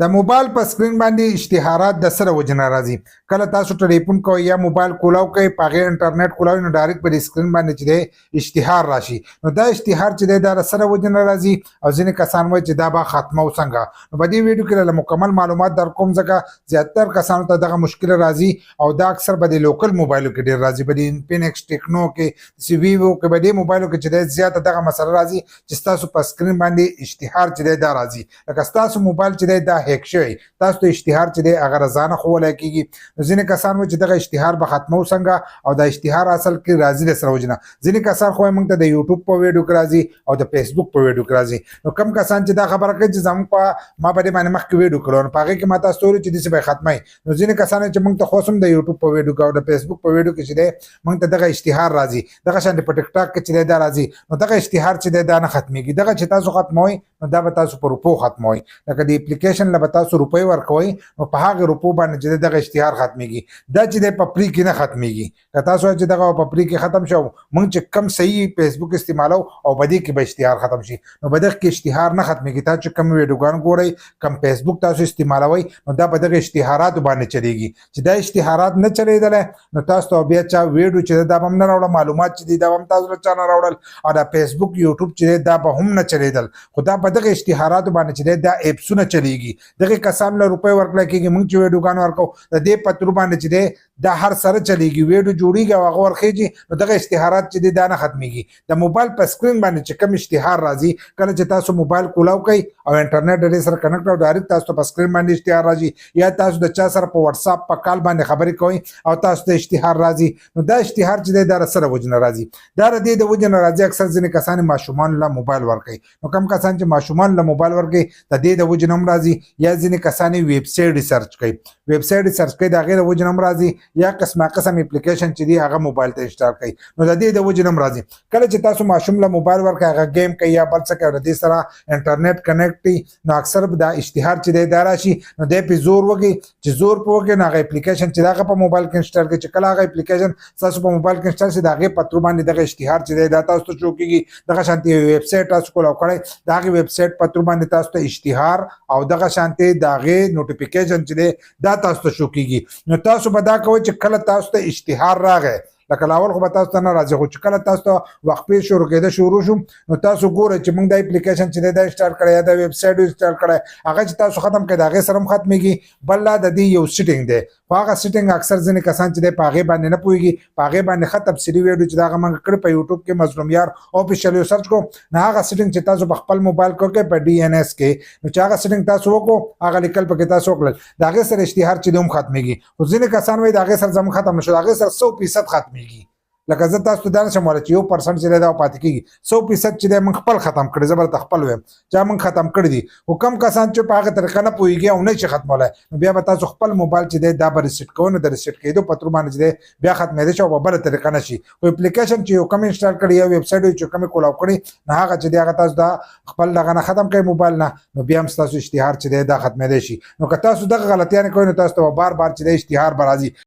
د موبایل په سکرین باندې اشتهارات د سره وجنه راځي. کله تاسو ټلیفون کوئ یا موبایل کولاو کوئ په هغې انټرنیټ کولاوئ نو ډایرکټ په دې سکرین باندې چې دی اشتهار راشي. نو دا اشتهار چې دی دا د سره وجنه راځي او ځینې کسان وایي چې دا به ختمو څنګه. نو په دې ویډیو کې له مکمل معلومات در کوم ځکه زیاتر کسانو ته دغه مشکل راځي او دا اکثر به د لوکل موبایلو کې ډېر راځي. په دې انفینکس ټیکنو کې ویوو کې په دې موبایلو کې چې دی زیاته دغه مسله راځي چې ستاسو په سکرین باندې اشتهار چې دی دا راځي. لکه ستاسو موبایل چې دی دا هیک شوی تاسو ته اشتهار چې دی هغه رضانه ښوولی کېږي. نو ځینې کسان وایي چې دغه اشتهار به ختمو څنګه او دا اشتهار اصل کې راځي د سره وجنه. ځینې کسان خو موږ ته د یوټیوب په ویډیو کې راځي او د فیسبوک په ویډیو کې راځي. نو کم کسان چې دا خبره کوي چې زموږ په ما په دې باندې مخکې ویډیو کړو نو په هغې کې ما تاسو ته ویلي چې داسې به یې ختموي. نو ځینې کسان چې موږ ته خو هم د یوټیوب په ویډیو کې او د فیسبوک په ویډیو کې چې دی موږ ته دغه اشتهار راځي دغه شانتې په ټیک ټاک کې چې دی دا راځي. نو دغه اشتهار چې دی دا نه ختمېږي. دغه چې تاسو ختموئ نو دا به تاسو په روپو ختموئ. لکه د اپلیکیشن له به تاسو روپۍ ورکوئ نو په هغې روپو باندې چې دی دغه اشتهار ختمېږي. دا چې دی په فری کې نه ختمېږي. که تاسو وایئ چې دغه په فری کې ختم شو موږ چې کم صحیح فیسبوک استعمالو او په دې کې به اشتهار ختم شي نو په دغه کې اشتهار نه ختمېږي. تاسو چې کم ویډیوګان ګورئ کم فیسبوک تاسو استعمالوئ نو دا په دغه اشتهاراتو باندې چلیږي. چې دا اشتهارات نه چلیدلی نو تاسو ته بیا چا ویډیو چې دا به هم نه راوړه معلومات چې دي دا به هم تاسو له چا نه راوړل او دا فیسبوک یوټیوب چې دی دا به هم نه چلیدل. خو دا په دغه اشتهاراتو باندې چې دی دا ایپسونه چلیږي. دغې کسانو له روپۍ ورکړی کېږي موږ چې ویډیوګان ورکوو د دې په ترو باندې چې دی دا هر سره چلیږي. ویډیو جوړیږي او هغه ورخیږي نو دغه اشتهارات چې دی دا نه ختمېږي. د موبایل په سکرین باندې چې کوم اشتهار راځي کله چې تاسو موبایل کولاو کوئ او انټرنیټ ډېرې سره کنیکټ او ډایرکټ تاسو ته په سکرین باندې اشتهار راځي یا تاسو د چا سره په وټساپ په کال باندې خبرې کوئ او تاسو ته اشتهار راځي نو دا اشتهار چې دی دا سره وجنه راځي. دا د دې د وجنه راځي اکثر ځینې کسان ماشومان له موبایل ورکوي. نو کم کسان چې ماشومان له موبایل ورکوي د دې د وجنه هم راځي یا ځینې کسان ویب سایټ سرچ کوي ویب سایټ سرچ کوي د هغې د وجنه هم راځي یا قسمه قسم اپلیکیشن چې دی هغه موبایل ته انسټال کوي نو د دې د وجنه هم راځي. کله چې تاسو ماشوم له موبایل ورکوي هغه گیم کوي یا بل څه کوي د دې سره انټرنیټ کنیکټ وي نو اکثر دا اشتهار چې دی دا راشي نو دی پې زور وکړي چې زور پې وکړي نو هغه اپلیکیشن چې د هغه په موبایل کې انسټال کړي چې کله هغه اپلیکیشن ستاسو په موبایل کې انسټال شي د هغې په ترو باندې دغه اشتهار چې دی دا تاسو ته شو کېږي. دغه شانتې ویب سایټ تاسو کولاو کړی د هغې ویب سایټ په ترو باندې تاسو ته اشتهار او دغه شانتې د هغې نوټیفیکیشن چې دی دا تاسو ته شو کېږي. نو تاسو به دا کوئ چې کله تاسو ته اشتهار راغی لکه لاول خو به تاسو ته نه راځي خو چې کله تاسو ته وقفې شروع کېده شروع شو نو تاسو ګورئ چې موږ دا اپلیکیشن چې دی دا انسټال کړی یا دا ویب سایټ انسټال کړی هغه چې تاسو ختم کړئ د هغې سره هم ختمېږي. بل لا د دې یو سیټینګ دی خو هغه سیټینګ اکثر ځینې کسان چې دی په هغې باندې نه پوهېږي په هغې باندې ښه تفصیلي ویډیو چې د هغه موږ کړی په یوټیوب کې مظلوم یار آفیشیل یو سرچ کړو نو هغه سیټینګ چې تاسو په خپل موبایل کې وکړئ په ډي این ایس کې نو چې هغه سیټینګ تاسو وکړو هغه لیکل پکې تاسو وکړل د هغې سره اشتهار چې دی هم ختمېږي. خو ځینې کسان وایي د هغې سره زموږ ختم نه شو د هغې سره 100% ختمېږي. لکه زه تاسو ته دا نشم ویلی چې 1% چې دی دا پاتې کېږي 100% چې دی موږ خپل ختم کړي. زه به درته خپل وایم چا موږ ختم کړي دي. خو کم کسان چې په هغه طریقه نه پوهېږي او نه شي ختمولی نو بیا به تاسو خپل موبایل چې دی دا به ریسیټ کوئ نو د ریسیټ کېدو په ترو باندې چې دی بیا ختمېدی شي او په بله طریقه نه شي. خو اپلیکیشن چې یو کم انسټال کړي یا ویب سایټ چې کومې کولاو کړي نو هغه چې دی هغه تاسو دا خپل دغه نه ختم کړئ موبایل نه نو بیا هم ستاسو اشتهار چې دی دا ختمېدی شي. نو که تاسو دغه غلطیانې کوئ نو تاسو ته به بار بار چې دی اشتهار به راځي.